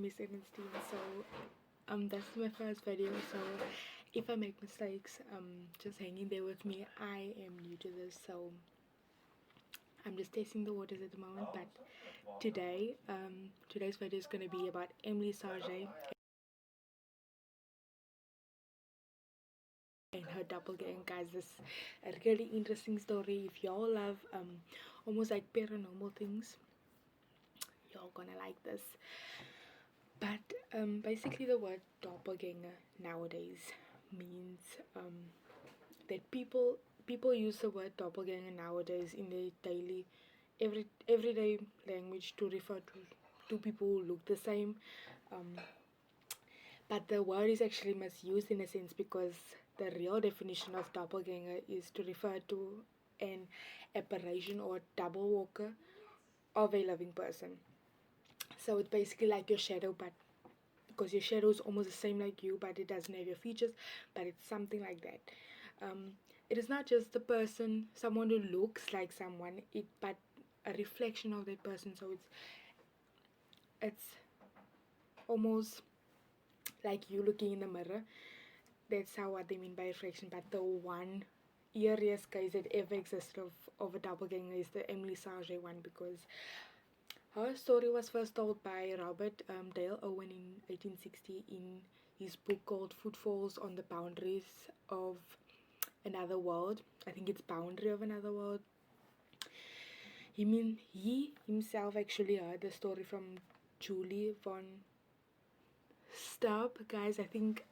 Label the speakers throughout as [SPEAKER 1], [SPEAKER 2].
[SPEAKER 1] Miss Ernestine. So this is my first video, so if I make mistakes, just hang in there with me. I am new to this, so I'm just testing the waters at the moment. But today's video is gonna be about Emilie Sagee and her doppelganger. Guys, this is a really interesting story. If y'all love almost like paranormal things, y'all gonna like this. But basically, the word doppelganger nowadays means that people use the word doppelganger nowadays in their daily everyday language to refer to people who look the same. Um, but the word is actually misused in a sense, because the real definition of doppelganger is to refer to an apparition or double walker of a living person. So it's basically like your shadow, but because your shadow is almost the same like you, but it doesn't have your features, but it's something like that. It is not just the person, someone who looks like someone, but a reflection of that person. So it's almost like you looking in the mirror. That's how what they mean by reflection. But the one eeriest case that ever existed of a doppelganger is the Emilie Sagee one, because her story was first told by Robert Dale Owen in 1860 in his book called Footfalls on the Boundaries of Another World. I think it's Boundary of Another World. He himself actually heard the story from Julie von Stubb. Guys, I think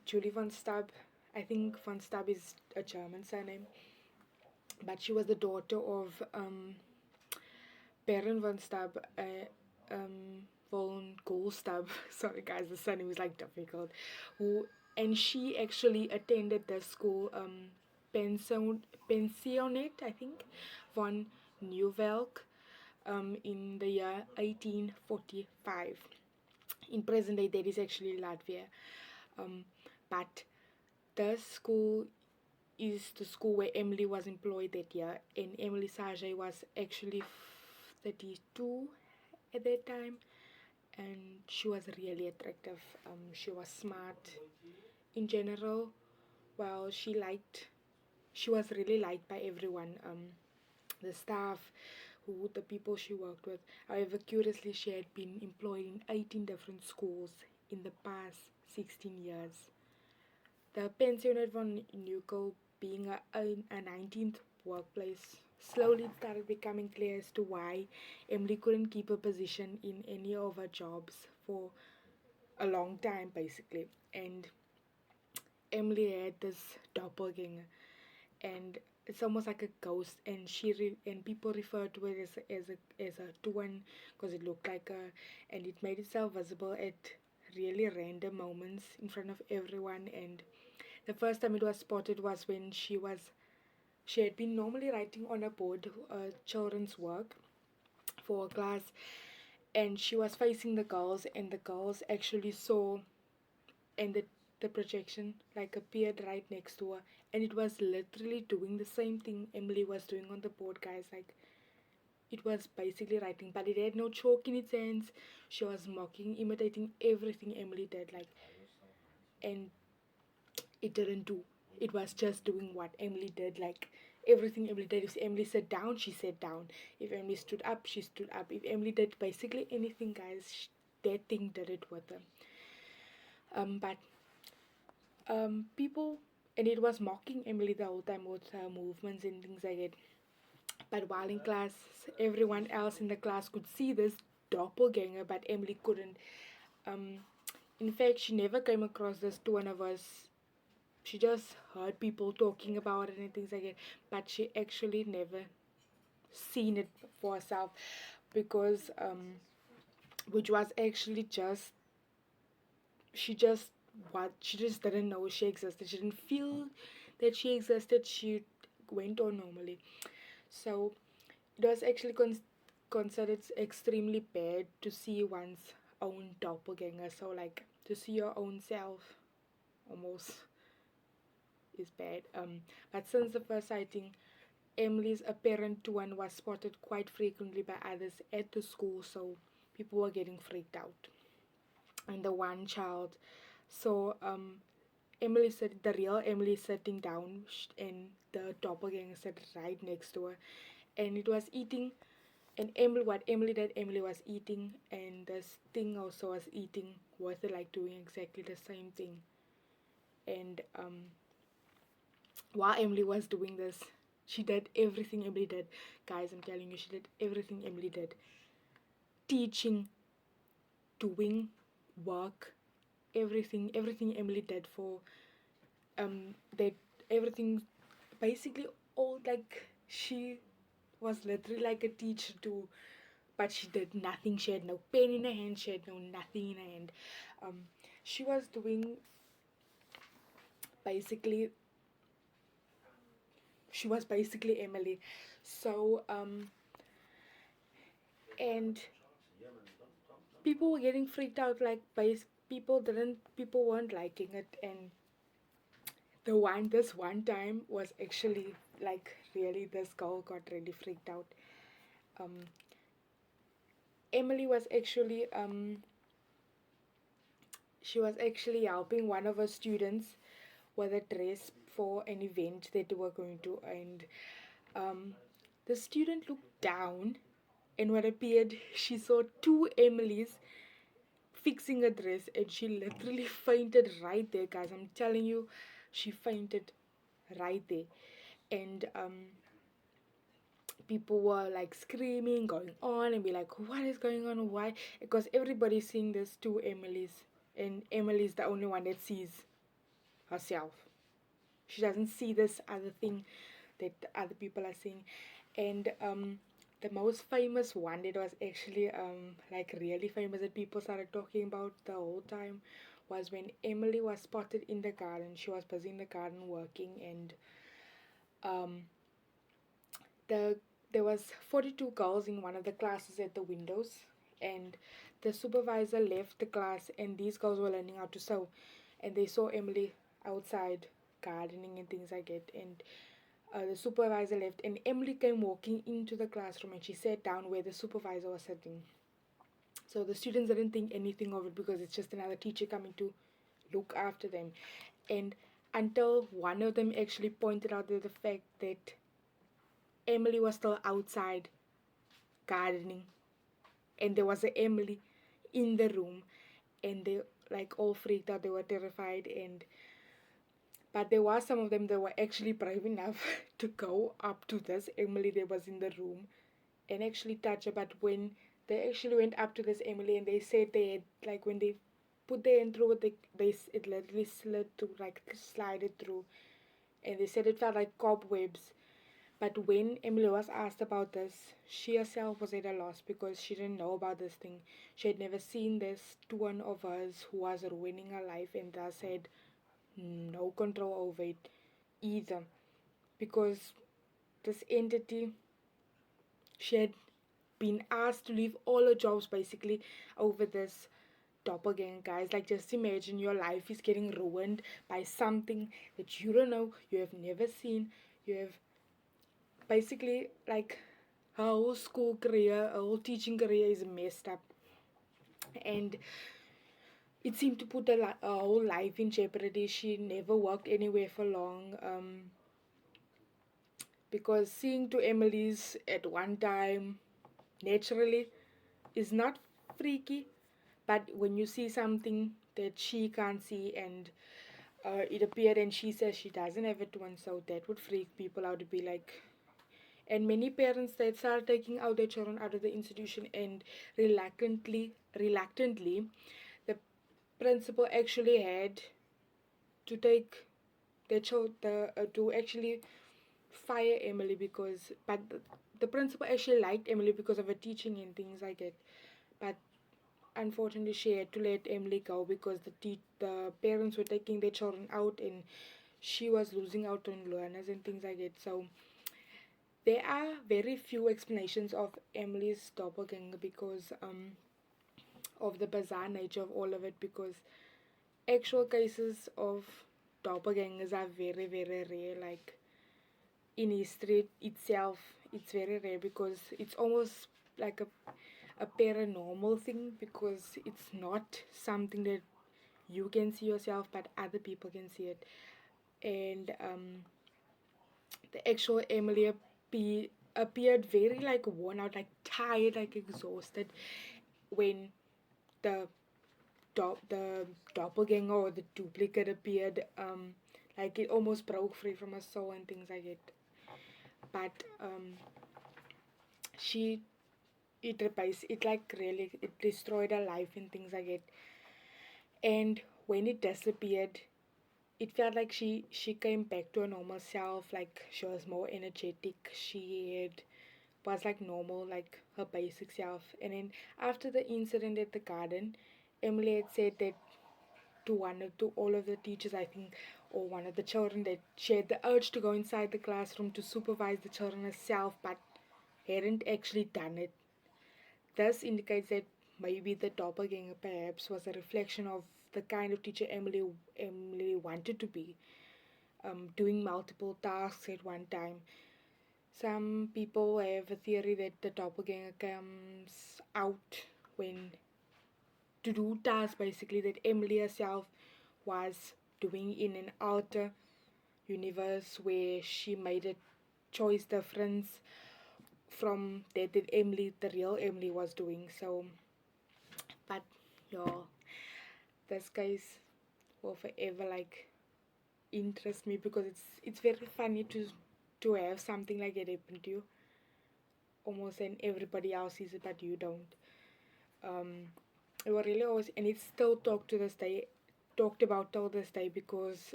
[SPEAKER 1] Julie von Stubb, I think von Stubb is a German surname, but she was the daughter of Baron von Stubb, von Goldstubb. Sorry guys, the surname is like difficult. And she actually attended the school, Pensionet, I think, von Nieuwelk, in the year 1845. In present day, that is actually Latvia. But the school is the school where Emilie was employed that year, and Emilie Sagee was actually 32 at that time, and she was really attractive. She was smart in general. Well, she was really liked by everyone, the staff, the people she worked with. However, curiously, she had been employed in 18 different schools in the past 16 years. The pensionate von Nukel being a 19th workplace, slowly it started becoming clear as to why Emilie couldn't keep a position in any of her jobs for a long time, basically. And Emilie had this doppelganger, and it's almost like a ghost, and and people refer to it as a twin, because it looked like a, and it made itself visible at really random moments in front of everyone. And the first time it was spotted was when she had been normally writing on a board children's work for a class, and she was facing the girls, and the girls actually saw, and the projection like appeared right next to her, and it was literally doing the same thing Emilie was doing on the board, guys. Like, it was basically writing, but it had no chalk in its hands. She was mocking, imitating everything Emilie did, like, and it didn't do. It was just doing what Emilie did, like everything Emilie did. If Emilie sat down, she sat down. If Emilie stood up, she stood up. If Emilie did basically anything, guys, that thing did it with her. But people, and it was mocking Emilie the whole time with her movements and things like that. But while in class, everyone else in the class could see this doppelganger, but Emilie couldn't. In fact, she never came across this to one of us. She just heard people talking about it and things like that, but she actually never seen it for herself, because which was actually just she just didn't know she existed. She didn't feel that she existed. She went on normally. So it was actually considered extremely bad to see one's own doppelganger. So like to see your own self almost is bad. But since the first sighting, Emilie's apparent twin was spotted quite frequently by others at the school. So people were getting freaked out. And the one child, so Emily said, the real Emily sitting down, and the doppelganger sat right next to her, and it was eating. And Emily, what Emily did, Emily was eating, and this thing also was eating, was like doing exactly the same thing. And while Emily was doing this, she did everything Emily did. Guys, I'm telling you, she did everything Emily did. Teaching, doing work, everything Emily did for that everything, basically all, like, she was literally like a teacher too, but she did nothing. She had no pen in her hand, she had no nothing in her hand. um she was doing, basically, she was basically Emily. So and people were getting freaked out, like, people weren't liking it. And this one time was actually, like, really, this girl got really freaked out. um Emily was actually, she was actually helping one of her students with a dress for an event that they were going to. And um the student looked down, and what appeared, she saw two Emilys fixing a dress, and she literally fainted right there, guys. I'm telling you, she fainted right there. And people were like screaming, going on, and be like, what is going on? Why? Because everybody's seeing this two Emily's, and Emily's the only one that sees herself. She doesn't see this other thing that other people are seeing. And the most famous one that was actually like really famous that people started talking about the whole time was when Emily was spotted in the garden. She was busy in the garden working, and um the there was 42 girls in one of the classes at the windows, and the supervisor left the class, and these girls were learning how to sew, and they saw Emily outside gardening and things like that. And the supervisor left, and Emily came walking into the classroom, and she sat down where the supervisor was sitting. So the students didn't think anything of it, because it's just another teacher coming to look after them. And until one of them actually pointed out the fact that Emily was still outside gardening, and there was a Emily in the room, and they, like, all freaked out. They were terrified. And but there were some of them that were actually brave enough to go up to this Emily that was in the room and actually touch her. But when they actually went up to this Emily, and they said they had, like, when they put their hand through it, it literally slid to, like, slide it through, and they said it felt like cobwebs. But when Emily was asked about this, she herself was at a loss, because she didn't know about this thing. She had never seen this to one of hers who was ruining her life, and thus had no control over it either. Because this entity, she had been asked to leave all her jobs basically over this doppelganger, guys. Like, just imagine your life is getting ruined by something that you don't know, you have never seen. You have basically, like, her whole school career, her whole teaching career is messed up, and it seemed to put her whole life in jeopardy. She never worked anywhere for long, because seeing two Emilys at one time naturally is not freaky, but when you see something that she can't see, and it appeared, and she says she doesn't have a twin, so that would freak people out to be like. And many parents that start taking out their children out of the institution, and reluctantly, the principal actually had to take their child to actually fire Emily, because the principal actually liked Emily because of her teaching and things like that. But unfortunately, she had to let Emily go, because the parents were taking their children out, and she was losing out on learners and things like that. So there are very few explanations of Emily's doppelganger, because of the bizarre nature of all of it, because actual cases of doppelgangers are very, very rare. Like, in history itself, it's very rare, because it's almost like a paranormal thing, because it's not something that you can see yourself, but other people can see it. And the actual Emily appeared very like worn out, like tired, like exhausted when the the doppelganger or the duplicate appeared. Like it almost broke free from her soul and things like it. But she it replaced it, like really it destroyed her life and things like it. And when it disappeared, it felt like she came back to her normal self. Like she was more energetic. She had was like normal, like her basic self. And then after the incident at the garden, Emily had said that to all of the teachers, I think, or one of the children, that she had the urge to go inside the classroom to supervise the children herself, but hadn't actually done it. This indicates that maybe the doppelganger perhaps was a reflection of the kind of teacher Emily wanted to be, doing multiple tasks at one time. Some people have a theory that the doppelganger comes out when to do tasks basically that Emily herself was doing in an outer universe where she made a choice difference from that Emily, the real Emily, was doing. So, but yeah, this case will forever like interest me, because it's very funny to have something like that happen to you, almost, and everybody else sees it but you don't. Um, it was really always, and it's still talked about till this day, because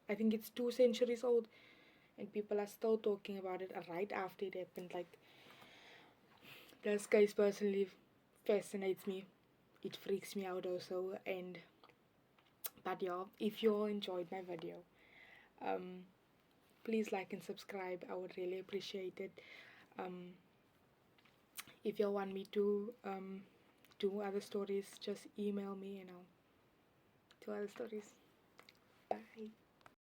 [SPEAKER 1] I think it's 2 centuries old, and people are still talking about it right after it happened. Like, this case personally fascinates me. It freaks me out also. And but yeah, if you all enjoyed my video, um, please like and subscribe. I would really appreciate it. Um, if you all want me to do other stories, just email me and I'll do other stories. Bye.